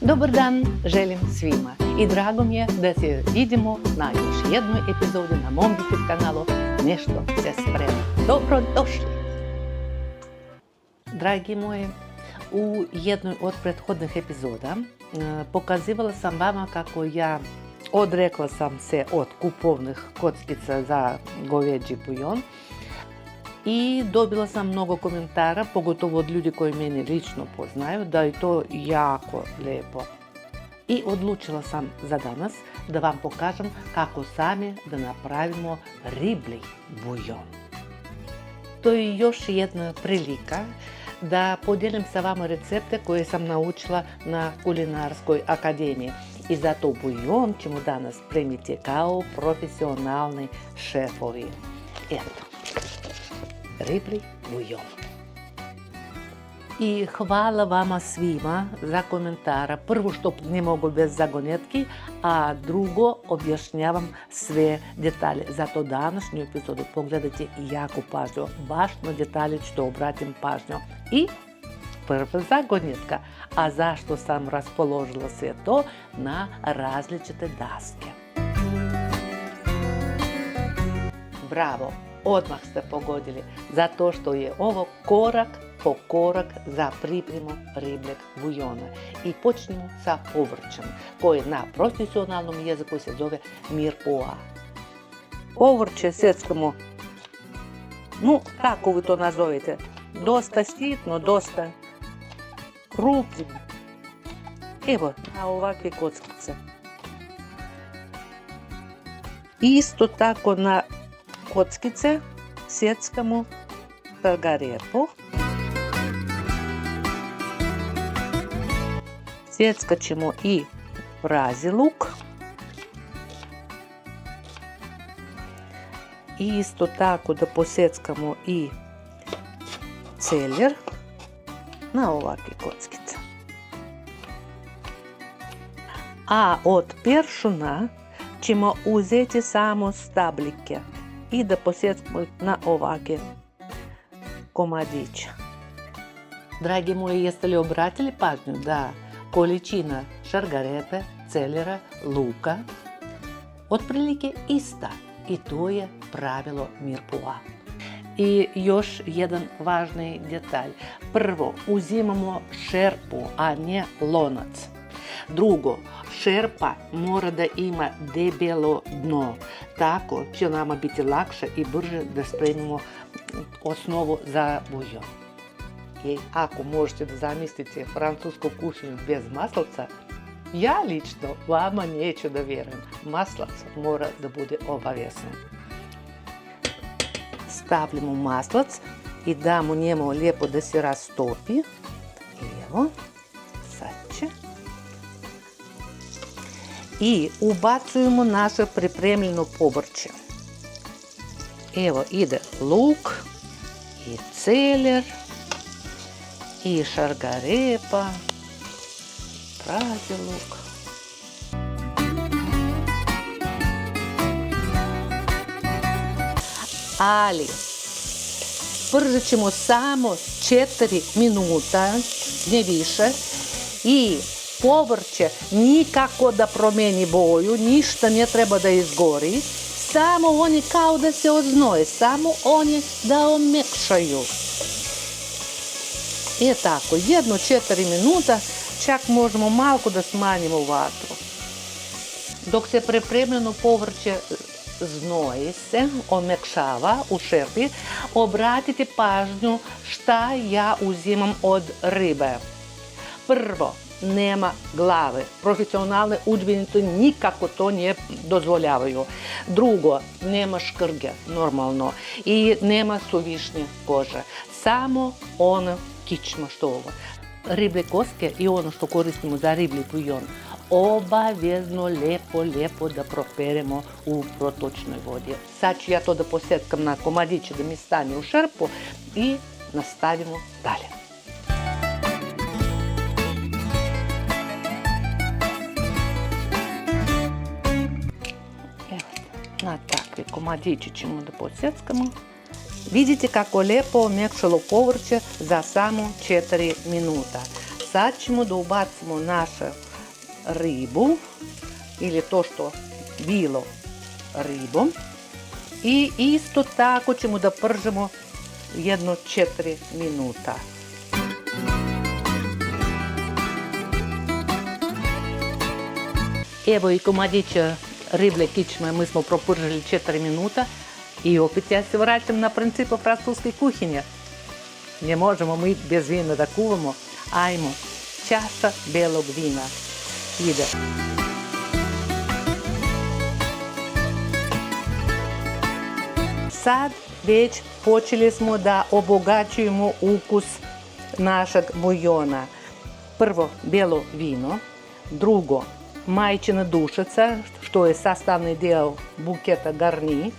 Dobar dan želim svima i drago mi je da se vidimo na još jednoj epizodi na mom YouTube kanalu Nešto se sprema. Dobrodošli! Dragi moji, u jednoj od prethodnih epizoda pokazivala sam vama kako ja odrekla sam se od kupovnih kockica za goveđi bujon i dobila sam mnogo komentara, pogotovo od ljudi koji mene lično poznaju, da je to jako lijepo. I odlučila sam za danas da vam pokažem kako sami da napravimo riblji bujon. To je još jedna prilika da podijelim sa vama recepte koje sam naučila na Kulinarskoj akademiji. I zato bujon ćemo danas primiti kao profesionalni šefovi. Eto, riblji bujon. I hvala vama svima za komentara. Prvo što ne mogu bez zagonetki, a drugo objašnjavam sve detalje. Zato današnju epizodu pogledajte jako pažljivo. Baš na detalje ću obratim pažnju. I prva zagonetka. A zašto sam raspoložila sve to na različite daske? Bravo! Odmah ste pogodili, zato što je ovo korak po korak za pripremu ribljeg bujona. I počnemo sa povrćem, koje na profesionalnom jeziku se zove mirepoix. Povrće seckamo, kako vi to nazovete, dosta sitno, dosta krupno. Evo, na ovakve kockice. Isto tako na kockice sjeckamo šargarepu. Sjeckat ćemo i praži luk. I isto tako da posjeckamo i celer na ovakve kockice. A od peršuna ćemo uzeti samo stabljike i da posjeckamo na ovakve komadiće. Dragi moji, jeste li obratili pažnju da količina šargarepe, celera, luka otprilike ista i to je pravilo mirepoix. I još jedan važni detalj. Prvo, uzimamo šerpu, a ne lonac. Drugo, šerpa mora da ima debelo dno. Tako će nama biti lakše i brže da spremimo osnovu za bujon. I ako možete da zamislite francusku kuhinju bez maslaca, ja lično vama neću da vjerujem. Maslac mora da bude obavezno. Stavljamo maslac i damo njemu lijepo da se rastopi. Evo, sad će. I ubacujemo naše pripremljeno povrće. Evo ide luk i celer i šargarepa, praži luk. Ali pržit ćemo samo 4 minuta, ne više, i povrće nikako da promijeni boju, ništa ne treba da izgori, samo oni kao da se oznoje, samo oni da omekšaju. I tako, 4 minuta, čak možemo malo da smanjimo vatru. Dok se pripremljeno povrće znoji se, omekšava u šerpi, obratite pažnju šta ja uzimam od ribe. Prvo, nema glave. Profesionalne udžbenice nikako to ne dozvoljavaju. Drugo, nema škrge, normalno. I nema suvišnje kože. Samo ono kičma što ovo. Riblje koske i ono što koristimo za riblji bujon obavezno lijepo da properemo u protočnoj vodi. Sad ću ja to da posjetkam na komadiće da mi stane u šerpu i nastavimo dalje. Na takve komadiće ćemo da posjeckamo. Vidite kako lijepo omekšalo povrće za samo 4 minuta. Sad ćemo da ubacimo naše ribu ili to što bilo ribom i isto tako ćemo da pržemo jedno 4 minuta. Evo i komadić riblje kičme mi smo propržili 4 minuta i opet ja se vraćam na principu francuske kuhinje. Ne možemo mi bez vina da kuvamo. Ajmo, čaša belog vina ide. Sad već počeli smo da obogaćujemo ukus našeg buljona. Prvo belo vino, drugo majčina dušica, što je sastavni dio buketa garni,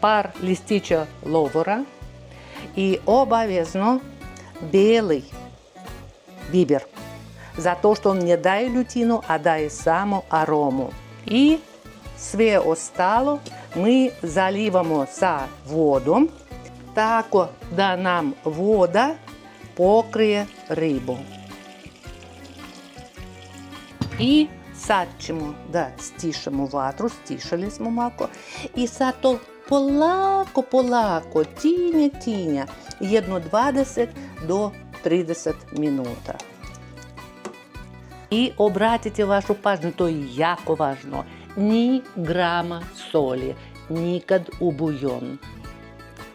par listića lovora i obavezno beli biber, zato što on ne daje ljutinu, a daje samo aromu. I sve ostalo mi zalivamo sa vodom, tako da nam voda pokrije ribu. I sad ćemo da stišamo vatru, stišali smo malo i sad to polako, tinja, jedno 20 do 30 minuta. I obratite vašu pažnju, to je jako važno, ni grama soli, nikad u buljon.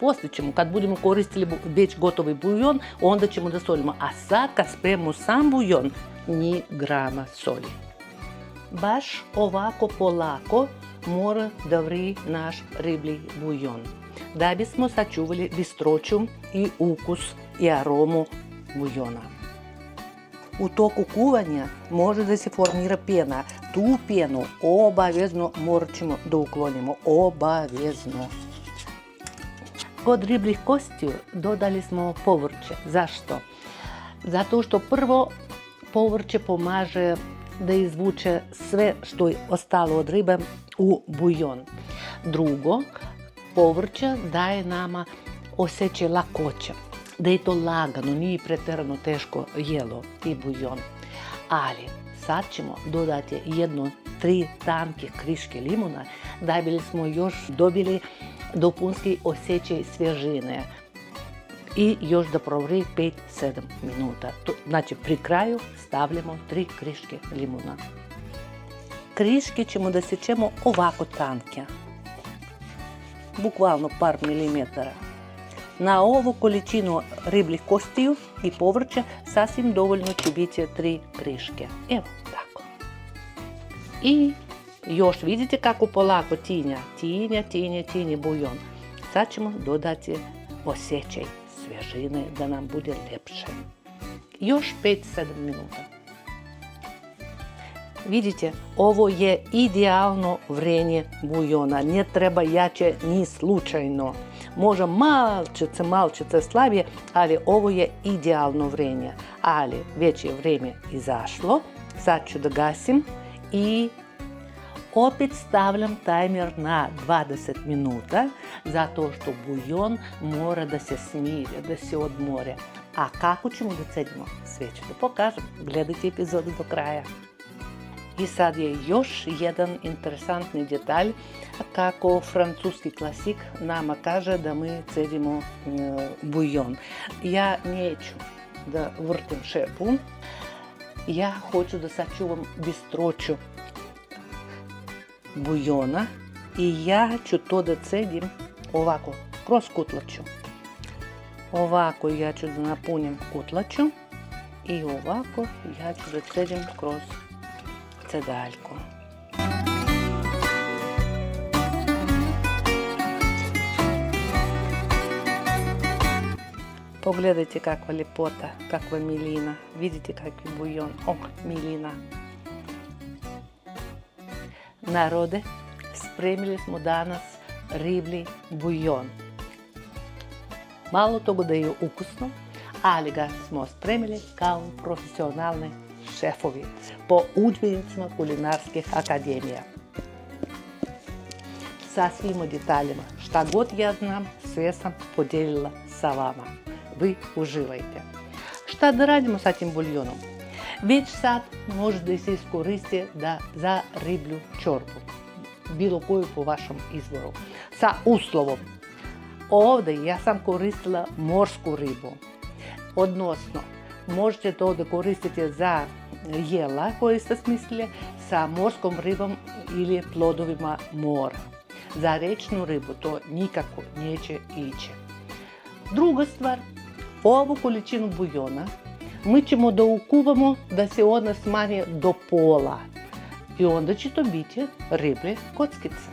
Poslije ćemo, kad budemo koristili već gotovi buljon, onda ćemo da solimo. A sad kad spremimo sam buljon, ni grama soli. Baš ovako polako mora da vri naš riblji buljon, da bismo sačuvali bistroću i ukus i aromu buljona. U toku kuvanja može da se formira pjena. Tu pjenu obavezno morat ćemo da uklonimo. Obavezno. Kod ribljih kostiju dodali smo povrće. Zašto? Zato što prvo povrće pomaže da izvuče sve što je ostalo od ribe u buljon. Drugo, povrće daje nama osjećaj lakoće, da je to lagano, nije pretjerano teško jelo i buljon. Ali sad ćemo dodati 3 tanke kriške limuna da bi smo još dobili dopunski osjećaj svježine i još da provri 5-7 minuta. Znači pri kraju stavljamo 3 kriške limuna. Kriške ćemo da sečemo ovako tanke, bukvalno par milimetara. Na ovu količinu ribljih kostiju i povrća sasvim dovoljno će biti 3 kriške. Evo tako. I još vidite kako polako tinja buljon. Sad ćemo dodati osjećaj svježine da nam bude ljepše. Još 5-7 minuta. Vidite, ovo je idealno vrenje buljona. Ne treba jače ni slučajno. Može malčice slabije, ali ovo je idealno vrenje. Ali već je vrijeme izašlo. Sad ću da gasim i opet stavljam tajmer na 20 minuta, zato što buljon mora da se smiri, da se odmore. A kako ćemo da cedimo? Sve ću da pokažem. Gledajte epizodu do kraja. I sad je još jedan interesantni detalj, kako francuski klasik nama kaže da mi cedimo buljon. Ja neću da vrtim šepu, ja hoću da sačuvam bistroću buljona i ja ću to da cedim ovako, kroz kutlaču. Ovako ja ću da napunim kutlaču i ovako ja ću da cedim kroz cedaljku. Pogledajte kakva ljepota, kakva milina. Vidite kakvi buljon. Milina. Narode, spremili smo danas riblji buljon. Malo toga da je ukusno, ali ga smo spremili kao profesionalni šefovi po udžbenicima kulinarskih akademija. Sa svim detaljima, šta god ja znam, sve sam podijelila sa vama. Vi uživajte. Šta da radimo sa tim buljonom? Već sad može da se iskoristi za riblju čorbu, bilo koju po vašem izboru. Sa uslovom, ovdje ja sam koristila morsku ribu, odnosno možete to da koristite za jela koje ste smislili sa morskom ribom ili plodovima mora. Za rečnu ribu to nikako neće ići. Druga stvar, ovu količinu bujona mi ćemo da ukuvamo da se ona smanji do pola. I onda će to biti riblje kockice.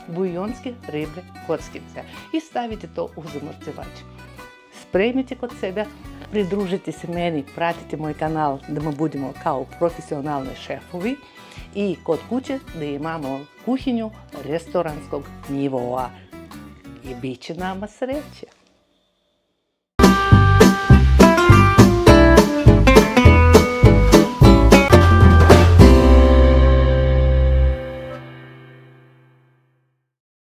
Bujonske riblje kockice. I stavite to u zamrzivač. Spremite kod sebe, pridružite se meni, pratite moj kanal da mi budemo kao profesionalni šefovi i kod kuće da imamo kuhinju restoranskog nivoa. I bit će nama sreće.